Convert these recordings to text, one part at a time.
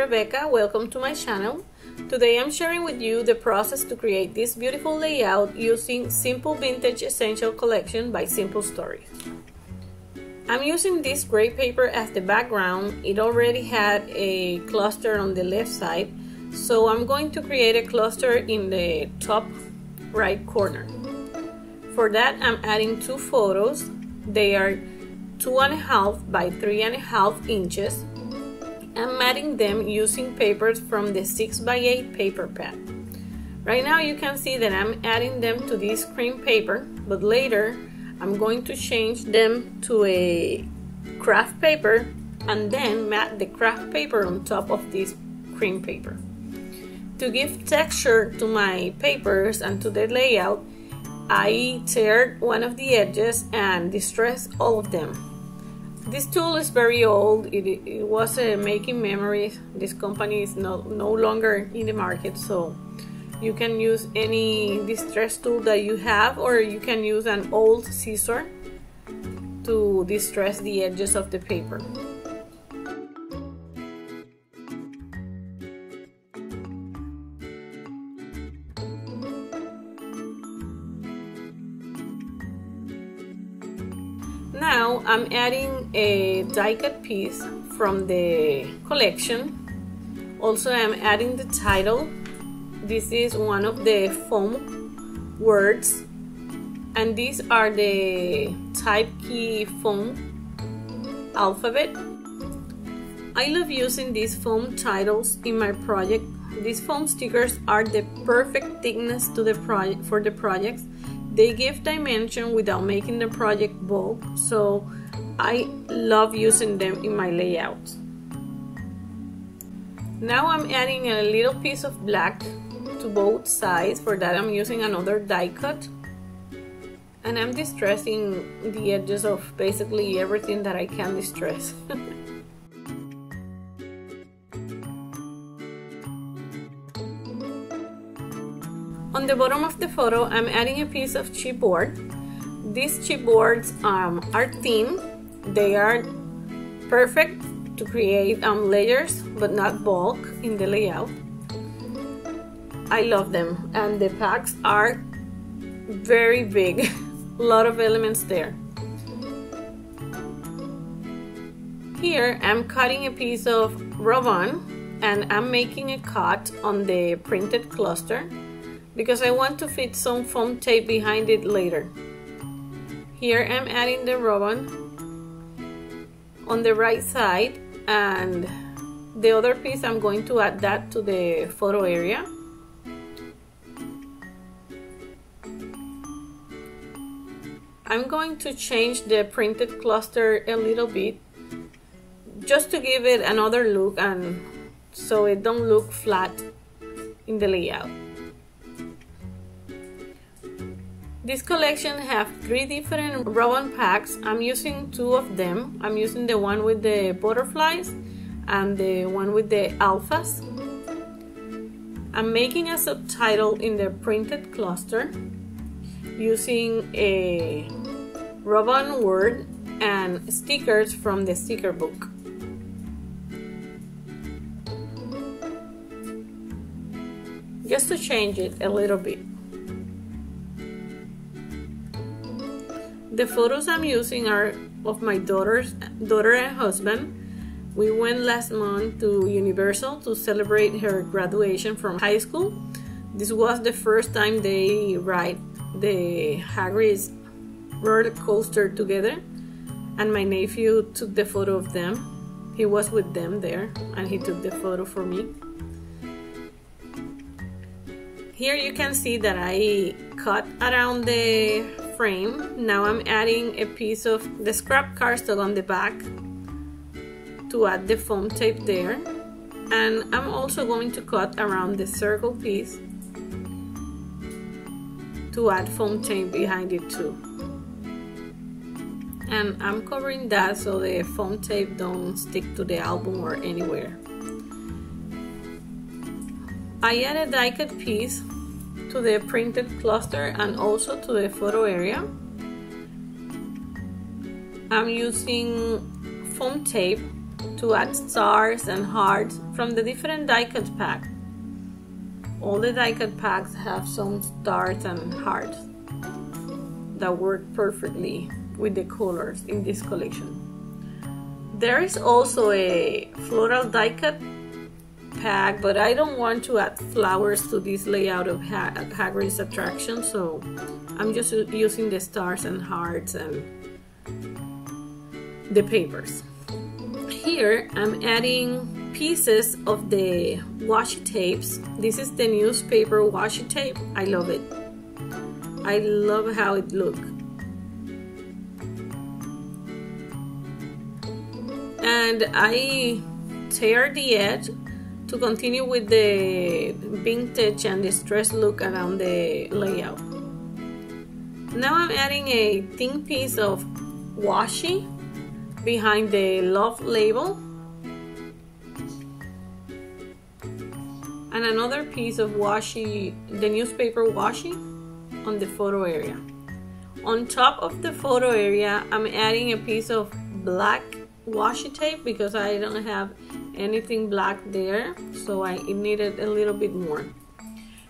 Rebecca. Welcome to my channel. Today I'm sharing with you the process to create this beautiful layout using Simple Vintage Essential Collection by Simple Stories. I'm using this gray paper as the background. It already had a cluster on the left side, so I'm going to create a cluster in the top right corner. For that, I'm adding two photos. They are 2.5 by 3.5 inches. I'm adding them using papers from the 6 by 8 paper pad. Right now you can see that I'm adding them to this cream paper, but later I'm going to change them to a craft paper and then mat the craft paper on top of this cream paper. To give texture to my papers and to the layout, I teared one of the edges and distressed all of them. This tool is very old. It was making memories. This company is no longer in the market, so you can use any distress tool that you have, or you can use an old scissor to distress the edges of the paper. Now I'm adding a die cut piece from the collection. Also I'm adding the title. This is one of the foam words, and these are the type key foam alphabet. I love using these foam titles in my project. These foam stickers are the perfect thickness to the project for the projects. They give dimension without making the project bulk, so I love using them in my layouts. Now I'm adding a little piece of black to both sides. For that I'm using another die cut, and I'm distressing the edges of basically everything that I can distress. On the bottom of the photo, I'm adding a piece of chipboard. These chipboards are thin. They are perfect to create layers, but not bulk in the layout. I love them, and the packs are very big. A lot of elements there. Here, I'm cutting a piece of rub-on, and I'm making a cut on the printed cluster, because I want to fit some foam tape behind it later. Here I'm adding the rub-on on the right side, and the other piece I'm going to add that to the photo area. I'm going to change the printed cluster a little bit just to give it another look, and so it don't look flat in the layout. This collection have 3 different rub-on packs. I'm using 2 of them. I'm using the one with the butterflies and the one with the alphas. I'm making a subtitle in the printed cluster using a rub-on word and stickers from the sticker book. Just to change it a little bit. The photos I'm using are of my daughter and husband. We went last month to Universal to celebrate her graduation from high school. This was the first time they ride the Hagrid's roller coaster together, and my nephew took the photo of them. He was with them there, and he took the photo for me. Here you can see that I cut around the frame. Now I'm adding a piece of the scrap cardstock on the back to add the foam tape there, and I'm also going to cut around the circle piece to add foam tape behind it too. And I'm covering that so the foam tape don't stick to the album or anywhere. I added a die cut piece to the printed cluster and also to the photo area. I'm using foam tape to add stars and hearts from the different die cut pack. All the die cut packs have some stars and hearts that work perfectly with the colors in this collection. There is also a floral die cut pack, but I don't want to add flowers to this layout of Hagrid's attraction, so I'm just using the stars and hearts and the papers. Here I'm adding pieces of the washi tapes. This is the newspaper washi tape. I love it. I love how it looks. And I tear the edge to continue with the vintage and distressed look around the layout. Now I'm adding a thin piece of washi behind the love label and another piece of washi, the newspaper washi, on the photo area. On top of the photo area, I'm adding a piece of black washi tape because I don't have anything black there, so I needed a little bit more.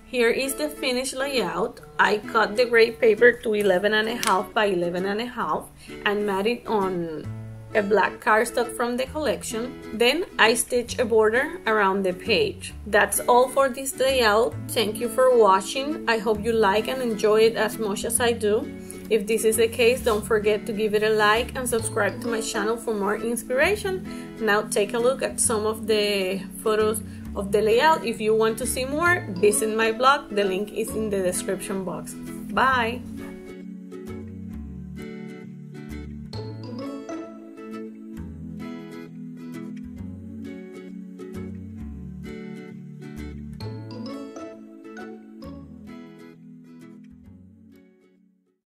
Here is the finished layout. I cut the gray paper to 11.5 by 11.5 and matted on a black cardstock from the collection. Then I stitch a border around the page. That's all for this layout. Thank you for watching. I hope you like and enjoy it as much as I do. If this is the case, don't forget to give it a like and subscribe to my channel for more inspiration. Now take a look at some of the photos of the layout. If you want to see more, visit my blog. The link is in the description box. Bye!